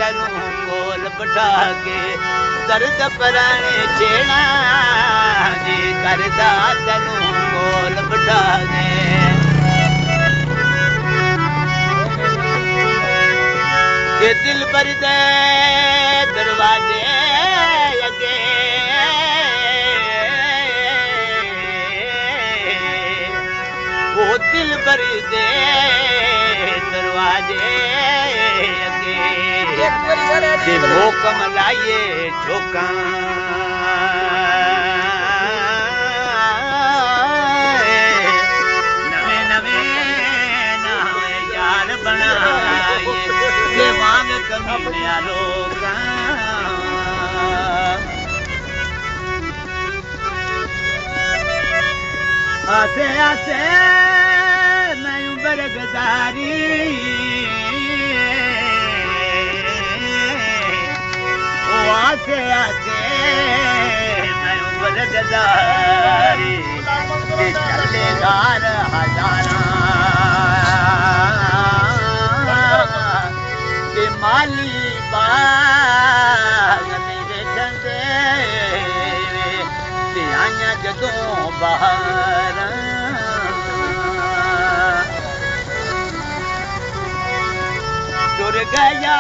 ਤੈਨੂੰ ਕੋਲ ਬਿਠਾ ਕੇ ਦਰਦ ਪਰਾਣੇ ਛੇੜਾ ਜੀ ਕਰਦਾ ਤੈਨੂੰ ਕੋਲ ਬਿਠਾ ਕੇ ਕਿ ਦਿਲ ਭਰ ਦੇ ਦਰਵਾਜ਼ੇ ਅੱਗੇ ਉਹ ਦਿਲ ਭਰ ਦੇ ਦਰਵਾਜ਼ੇ ਅੱਗੇ ਤੇ ਮੋਕਮ ਲਾਈਏ ਠੋਕਾਂ ਨਵੇਂ ਨਵੇਂ ਨਵੇਂ ਯਾਰ ਬਣਾਈਏ ਤੇ ਵਾਂਗ ਕਮੀਨਿਆਂ ਲੋਕਾਂ ਆਸੇ ਆਸੇ ਮੈਂ ਬਰਗਜ਼ਾਰੀ ਉਹ ਆਸੇ ਆਸੇ ਮੈਂ ਬਰਗਜ਼ਾਰੀ ਤੇ ਚੱਲੇਦਾਰ ਹਜ਼ਾਰਾਂ ਤੇ ਮਾਲੀ ਬਾਗ ਮੇਰੇ ਠੰਡੇ ਤੇ ਆਈਆਂ ਜਦੋਂ ਬਾਹਰ ਟੁਰ ਗਿਆ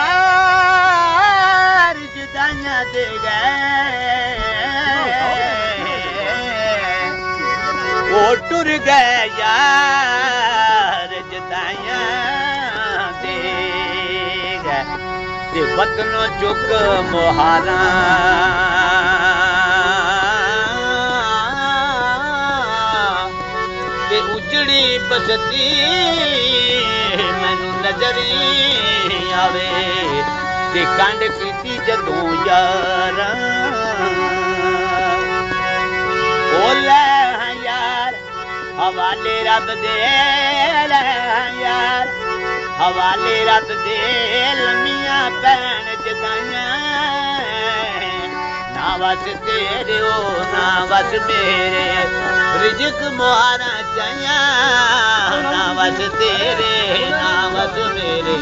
ਜਦਾਈਆਂ ਦੇ ਗਏ ਉਹ ਟੁਰ ਗਿਆ ਯਾਰ ਜਦਾਈਆਂ ਦੇ ਗਏ ਤੇ ਵਤਨੋਂ ਚੁੱਕ ਮੁਹਾਰਾਂ ਤੇ ਉਜੜੀ ਬਸਤੀ ਮੈਨੂੰ ਨਜ਼ਰ ਆਵੇ ਤੇ ਕੰਡ ਕੀਤੀ ਜਦੋਂ ਯਾਰਾਂ ਉਹ ਲੈ ਯਾਰ ਹਵਾਲੇ ਰੱਬ ਦੇ ਲੈ ਯਾਰ ਹਵਾਲੇ ਰੱਬ ਦੇ ਲੰਮੀਆਂ ਪੈਣ ਜਦਾਈਆਂ ਨਾ ਵਸ ਤੇਰੇ ਉਹ ਨਾ ਵਸ ਮੇਰੇ ਰਿਜ਼ਕ ਮੁਹਾਰਾ ਚਾਹੀਆਂ ਨਾ ਵਸ ਤੇਰੇ ਨਾ ਵਸ ਮੇਰੇ